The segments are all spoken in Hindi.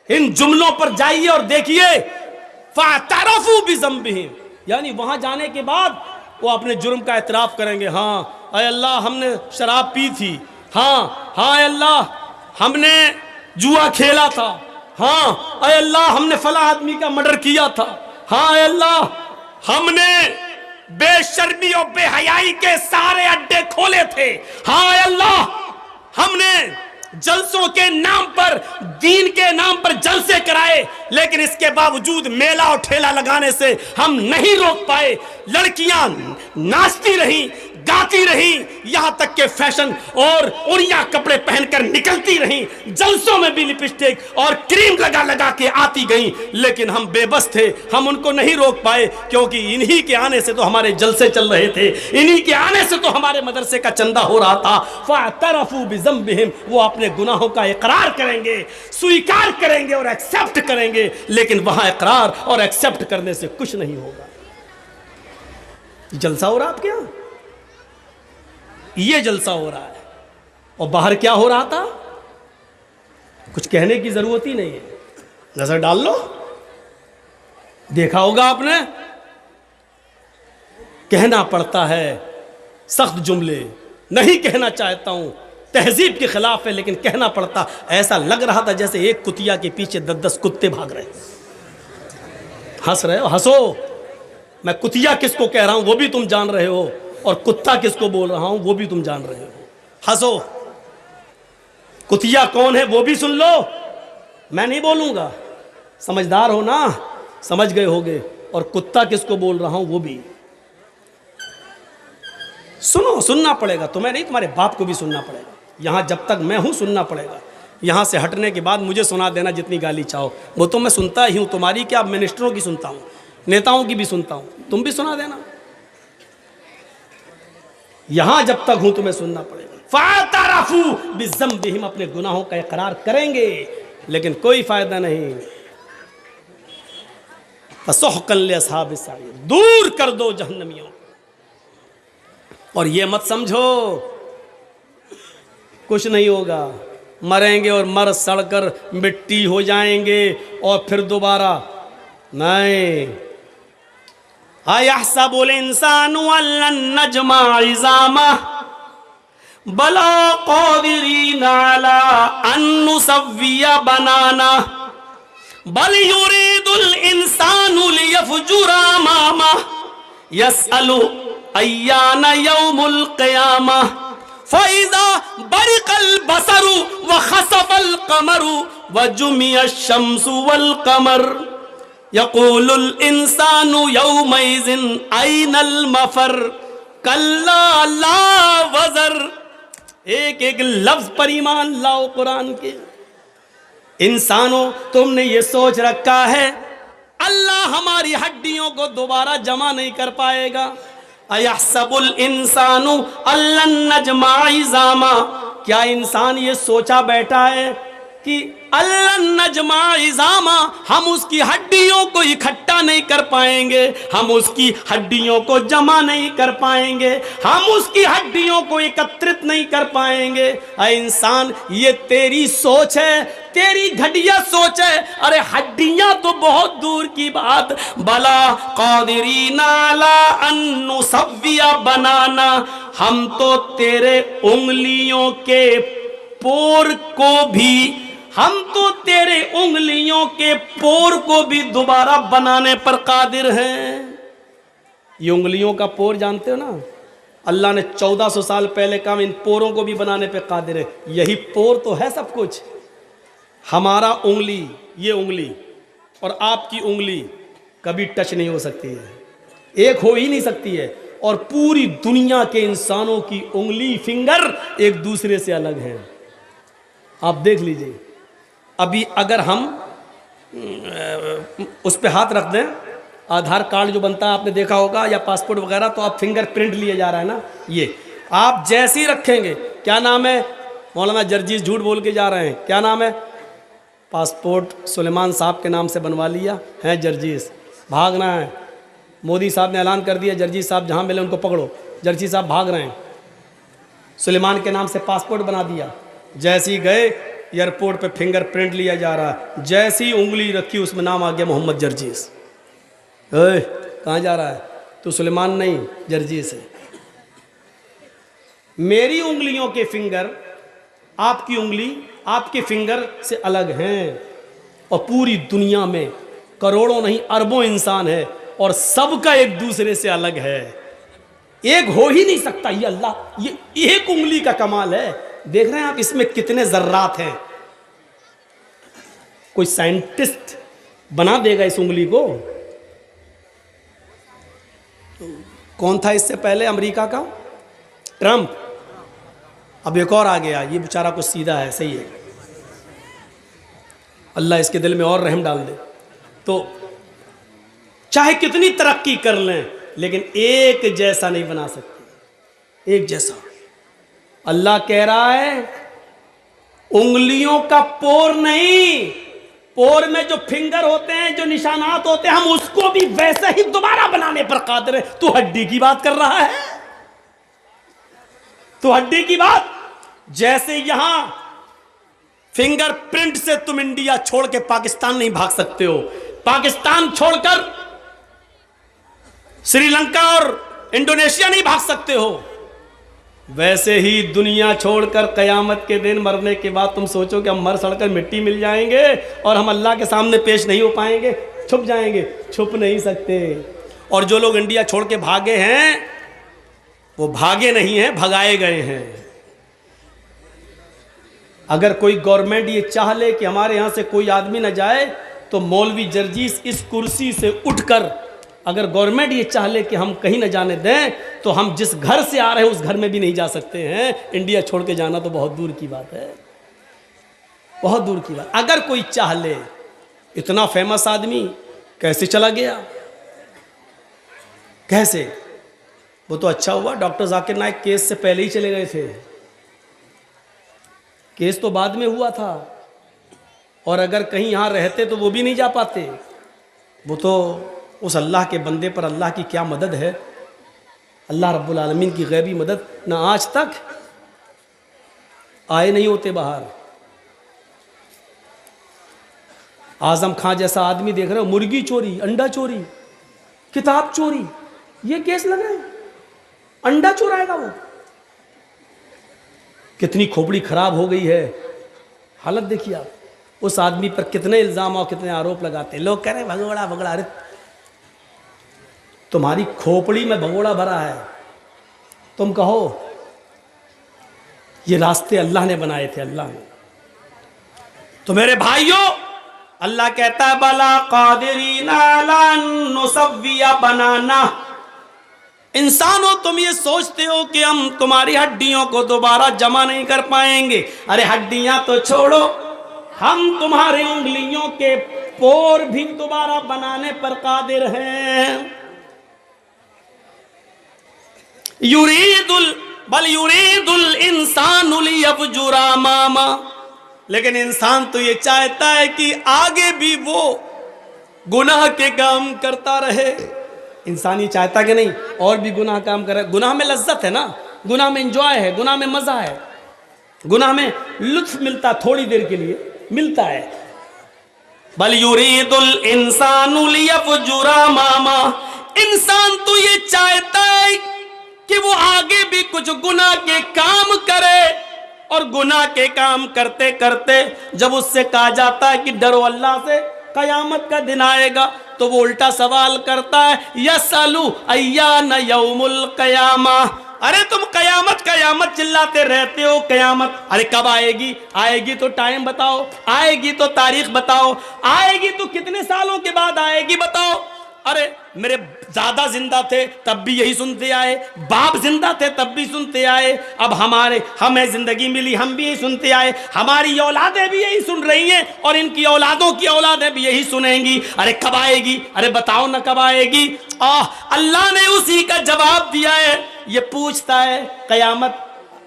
इन जुमलों पर जाइए और देखिए, फ़अतरफ़ू बिज़ंबिहिम, यानी वहां जाने के बाद वो अपने जुर्म का एतराफ़ करेंगे। हाँ अय अल्लाह हमने शराब पी थी, हाँ हाँ अय अल्लाह हमने जुआ खेला था, हाँ अय अल्लाह हमने फला आदमी का मर्डर किया था, हाँ अय अल्लाह हमने बेशर्मी और बेहयाई के सारे अड्डे खोले थे, हाँ अय अल्लाह हमने जलसों के नाम पर, दीन के नाम पर जलसे कराए, लेकिन इसके बावजूद मेला और ठेला लगाने से हम नहीं रोक पाए। लड़कियां नाचती रहीं, गाती रहीं, यहां तक के फैशन और उड़िया कपड़े पहनकर निकलती रहीं, जलसों में भी लिपस्टिक और क्रीम लगा लगा के आती गईं, लेकिन हम बेबस थे, हम उनको नहीं रोक पाए, क्योंकि इन्हीं के आने से तो हमारे जलसे चल रहे थे, इन्हीं के आने से तो हमारे मदरसे का चंदा हो रहा था। फ़अतरफ़ू बिज़ंबिहिम, वो अपने गुनाहों का इकरार करेंगे, स्वीकार करेंगे और एक्सेप्ट करेंगे, लेकिन वहां इकरार और एक्सेप्ट करने से कुछ नहीं होगा। जलसा हो रहा आपके यहां, ये जलसा हो रहा है, और बाहर क्या हो रहा था कुछ कहने की जरूरत ही नहीं है, नजर डाल लो, देखा होगा आपने। कहना पड़ता है सख्त जुमले, नहीं कहना चाहता हूं, तहजीब के खिलाफ है, लेकिन कहना पड़ता। ऐसा लग रहा था जैसे एक कुतिया के पीछे 10-10 कुत्ते भाग रहे। हंस रहे हो, हंसो, मैं कुतिया किसको कह रहा हूं वो भी तुम जान रहे हो, और कुत्ता किसको बोल रहा हूं वो भी तुम जान रहे हो। हंसो, कुतिया कौन है वो भी सुन लो, मैं नहीं बोलूंगा, समझदार हो ना, समझ गए होगे, और कुत्ता किसको बोल रहा हूं वो भी सुनो, सुनना पड़ेगा तुम्हें नहीं, तुम्हारे बाप को भी सुनना पड़ेगा। यहां जब तक मैं हूं सुनना पड़ेगा, यहां से हटने के बाद मुझे सुना देना जितनी गाली चाहो, वो तो मैं सुनता ही हूं, तुम्हारी क्या, मिनिस्टरों की सुनता हूं, नेताओं की भी सुनता हूं, तुम भी सुना देना। यहां जब तक हूं तुम्हें सुनना पड़ेगा। फ़अतरफ़ू बिज़ंबिहिम, अपने गुनाहों का इकरार करेंगे, लेकिन कोई फायदा नहीं। फ़सुहक़न लिअस्हाबिस सईर, दूर कर दो जहन्नमियों। और ये मत समझो कुछ नहीं होगा, मरेंगे और मर सड़कर मिट्टी हो जाएंगे और फिर दोबारा नहीं। अयहसबुल इंसानु अल्लन नजमा इज़ामह बला क़ादिरीन अला अन नुसव्विय बनाना बल युरीदुल इंसानु लियफ़जुरा अमामह यसअलु अय्यान यौमुल क़ियामह फ़इज़ा बरिक़ल बसरु व ख़सफ़ल क़मरु व जुमिअश शम्सु वल क़मर यक़ूलुल इंसानु यौमइज़िन अयनल मफ़र कल्ला ला वज़र। एक एक लफ्ज़ पर ईमान लाओ कुरान के। इंसानों, तुमने ये सोच रखा है अल्लाह हमारी हड्डियों को दोबारा जमा नहीं कर पाएगा। अयहसबुल इंसानु अल्लन नजमा इज़ामा, क्या इंसान ये सोचा बैठा है कि अल्लन नजमा इज़ामा, हम उसकी हड्डियों को इकट्ठा नहीं कर पाएंगे, हम उसकी हड्डियों को जमा नहीं कर पाएंगे, हम उसकी हड्डियों को एकत्रित नहीं कर पाएंगे। अरे इंसान, ये तेरी सोच है, तेरी घटिया सोच है। अरे हड्डियां तो बहुत दूर की बात, बला क़ादिरीना अला अन नुसव्विय बनाना, हम तो तेरे उंगलियों के पोर को भी, हम तो तेरे उंगलियों के पोर को भी दोबारा बनाने पर कादिर हैं। ये उंगलियों का पोर जानते हो ना, अल्लाह ने 1400 साल पहले कहा इन पोरों को भी बनाने पर कादिर है। यही पोर तो है सब कुछ। हमारा उंगली, ये उंगली और आपकी उंगली कभी टच नहीं हो सकती है, एक हो ही नहीं सकती है। और पूरी दुनिया के इंसानों की उंगली, फिंगर एक दूसरे से अलग हैं। आप देख लीजिए, अभी अगर हम उस पे हाथ रख दें, आधार कार्ड जो बनता है आपने देखा होगा, या पासपोर्ट वगैरह, तो आप फिंगर प्रिंट लिए जा रहा है ना, ये आप जैसे ही रखेंगे, क्या नाम है, मौलाना जर्जीस झूठ बोल के जा रहे हैं, क्या नाम है, पासपोर्ट सुलेमान साहब के नाम से बनवा लिया है, जर्जीस, भागना है। मोदी साहब ने ऐलान कर दिया, जर्जीस साहब जहाँ मिले उनको पकड़ो, जर्जीस साहब भाग रहे हैं, सुलेमान के नाम से पासपोर्ट बना दिया। जैसे ही गए एयरपोर्ट पे फिंगरप्रिंट लिया जा रहा है, जैसी उंगली रखी उसमें नाम आ गया मोहम्मद जर्जीस। कहाँ जा रहा है? तो सुलेमान नहीं, जर्जीस है। मेरी उंगलियों के फिंगर आपकी उंगली आपके फिंगर से अलग हैं, और पूरी दुनिया में करोड़ों नहीं अरबों इंसान है और सबका एक दूसरे से अलग है, एक हो ही नहीं सकता। ये अल्लाह, ये एक उंगली का कमाल है। देख रहे हैं आप इसमें कितने जर्रात हैं। कोई साइंटिस्ट बना देगा इस उंगली को। कौन था इससे पहले? अमेरिका का ट्रंप। अब एक और आ गया, ये बेचारा कुछ सीधा है, सही है, अल्लाह इसके दिल में और रहम डाल दे। तो चाहे कितनी तरक्की कर लें लेकिन एक जैसा नहीं बना सकते, एक जैसा। अल्लाह कह रहा है उंगलियों का पोर नहीं, पोर में जो फिंगर होते हैं, जो निशानात होते हैं, हम उसको भी वैसे ही दोबारा बनाने पर कादिर है। तू हड्डी की बात कर रहा है, तो हड्डी की बात। जैसे यहां फिंगरप्रिंट से तुम इंडिया छोड़ के पाकिस्तान नहीं भाग सकते हो, पाकिस्तान छोड़कर श्रीलंका और इंडोनेशिया नहीं भाग सकते हो, वैसे ही दुनिया छोड़कर कयामत के दिन मरने के बाद तुम सोचो कि हम मर सड़कर मिट्टी मिल जाएंगे और हम अल्लाह के सामने पेश नहीं हो पाएंगे, छुप जाएंगे, छुप नहीं सकते। और जो लोग इंडिया छोड़ के भागे हैं वो भागे नहीं हैं, भगाए गए हैं। अगर कोई गवर्नमेंट ये चाह ले कि हमारे यहां से कोई आदमी ना जाए, तो मौलवी जर्जीस इस कुर्सी से उठकर, अगर गवर्नमेंट ये चाह ले कि हम कहीं ना जाने दें, तो हम जिस घर से आ रहे हैं उस घर में भी नहीं जा सकते हैं। इंडिया छोड़ के जाना तो बहुत दूर की बात है, बहुत दूर की बात। अगर कोई चाह ले, इतना फेमस आदमी कैसे चला गया, कैसे? वो तो अच्छा हुआ डॉक्टर जाकिर नाइक केस से पहले ही चले गए थे, केस तो बाद में हुआ था, और अगर कहीं यहाँ रहते तो वो भी नहीं जा पाते। वो तो उस अल्लाह के बंदे पर अल्लाह की क्या मदद है, अल्लाह रब्बुल आलमीन की गैबी मदद, ना आज तक आए नहीं होते बाहर। आजम खां जैसा आदमी देख रहे हो, मुर्गी चोरी, अंडा चोरी, किताब चोरी, ये केस लग रहे हैं, अंडा चुराएगा वो। कितनी खोपड़ी खराब हो गई है, हालत देखिए आप। उस आदमी पर कितने इल्जाम और कितने आरोप लगाते हैं। लोग कह रहे हैं भगोड़ा भगोड़ा। अरे तुम्हारी खोपड़ी में भगोड़ा भरा है, तुम कहो ये रास्ते अल्लाह ने बनाए थे, अल्लाह ने। तो मेरे भाइयों, अल्लाह कहता है बला कादिरीना अला नुसव्विया बनाना। इंसानों, तुम ये सोचते हो कि हम तुम्हारी हड्डियों को दोबारा जमा नहीं कर पाएंगे। अरे हड्डियां तो छोड़ो, हम तुम्हारी उंगलियों के पोर भी दोबारा बनाने पर कादिर हैं। युरीदुल इंसानु लियफजुरा मामा। लेकिन इंसान तो ये चाहता है कि आगे भी वो गुनाह के काम करता रहे। इंसान ये चाहता कि नहीं और भी गुनाह काम करे। गुनाह में लज्जत है ना, गुनाह में एंजॉय है, गुनाह में मजा है, गुनाह में लुत्फ मिलता, थोड़ी देर के लिए मिलता है। बल युरीदुल इंसानु लियफजुरा मामा। इंसान तो ये चाहता है कि वो आगे भी कुछ गुनाह के काम करे, और गुनाह के काम करते करते जब उससे कहा जाता है कि डरो अल्लाह से, कयामत का दिन आएगा, तो वो उल्टा सवाल करता है, यसअलु अय्यान यौमुल कयामा। अरे तुम कयामत कयामत चिल्लाते रहते हो, कयामत अरे कब आएगी? आएगी तो टाइम बताओ, आएगी तो तारीख बताओ, आएगी तो कितने सालों के बाद आएगी बताओ। अरे मेरे दादा जिंदा थे तब भी यही सुनते आए, बाप जिंदा थे तब भी सुनते आए, अब हमें जिंदगी मिली हम भी यही सुनते आए, हमारी औलादें भी यही सुन रही हैं और इनकी औलादों की औलादें भी यही सुनेंगी। अरे कब आएगी? अरे बताओ ना कब आएगी? अल्लाह ने उसी का जवाब दिया है। ये पूछता है कयामत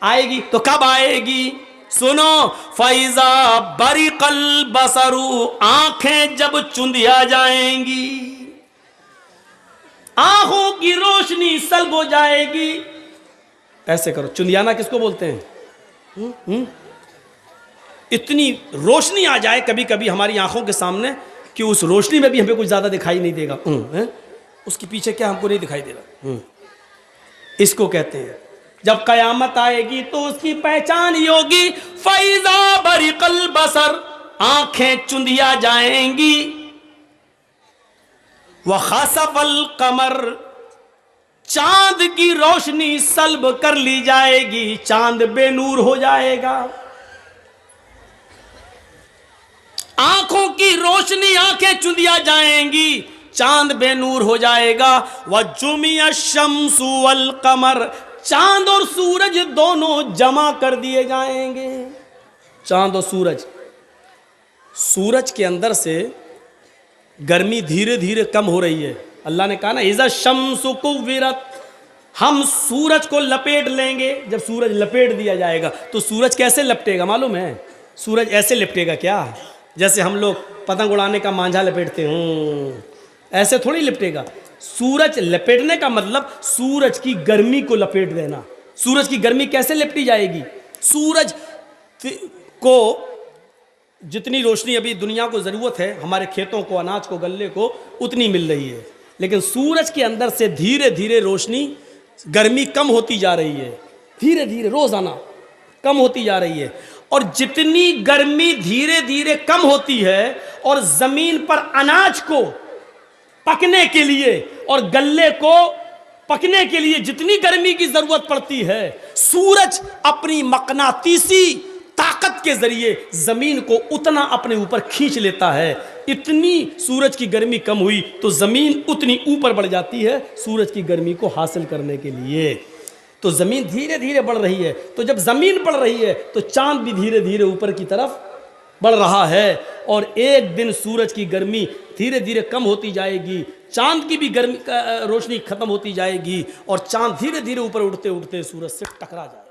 आएगी तो कब आएगी? सुनो, फैजा बरिकल बसरू, आंखें जब चुंधिया जाएंगी, आंखों की रोशनी सल्ब हो जाएगी। ऐसे करो, चुंधियाना किसको बोलते हैं? इतनी रोशनी आ जाए कभी कभी हमारी आंखों के सामने कि उस रोशनी में भी हमें कुछ ज्यादा दिखाई नहीं देगा, उसके पीछे क्या हमको नहीं दिखाई देगा। इसको कहते हैं जब कयामत आएगी तो उसकी पहचान ही होगी, फैजा बरिकल बसर, आंखें चुंधिया जाएंगी, व खसफल कमर, चांद की रोशनी सल्ब कर ली जाएगी, चांद बेनूर हो जाएगा। आंखों की रोशनी, आंखें चुंधिया जाएंगी, चांद बेनूर हो जाएगा। व जुमिया शम्सु वल कमर, चांद और सूरज दोनों जमा कर दिए जाएंगे। चांद और सूरज, सूरज के अंदर से गर्मी धीरे धीरे कम हो रही है। अल्लाह ने कहा ना इज़ा शम्सु कुव्विरत, हम सूरज को लपेट लेंगे। जब सूरज लपेट दिया जाएगा तो सूरज कैसे लपटेगा मालूम है? सूरज ऐसे लिपटेगा क्या? जैसे हम लोग पतंग उड़ाने का मांझा लपेटते हैं, ऐसे थोड़ी लिपटेगा। सूरज लपेटने का मतलब सूरज की गर्मी को लपेट देना। सूरज की गर्मी कैसे लिपटी जाएगी? सूरज को जितनी रोशनी अभी दुनिया को ज़रूरत है, हमारे खेतों को, अनाज को, गल्ले को, उतनी मिल रही है, लेकिन सूरज के अंदर से धीरे धीरे रोशनी, गर्मी कम होती जा रही है, धीरे धीरे रोज़ाना कम होती जा रही है। और जितनी गर्मी धीरे धीरे कम होती है और ज़मीन पर अनाज को पकने के लिए और गल्ले को पकने के लिए जितनी गर्मी की ज़रूरत पड़ती है, सूरज अपनी मकनातीसी ताकत के जरिए ज़मीन को उतना अपने ऊपर खींच लेता है। इतनी सूरज की गर्मी कम हुई तो ज़मीन उतनी ऊपर बढ़ जाती है सूरज की गर्मी को हासिल करने के लिए। तो ज़मीन धीरे धीरे बढ़ रही है। तो जब ज़मीन बढ़ रही है तो चांद भी धीरे धीरे ऊपर की तरफ बढ़ रहा है, और एक दिन सूरज की गर्मी धीरे धीरे कम होती जाएगी, चांद की भी गर्मी रोशनी खत्म होती जाएगी, और चांद धीरे धीरे ऊपर उठते उठते सूरज से टकरा जाएगा।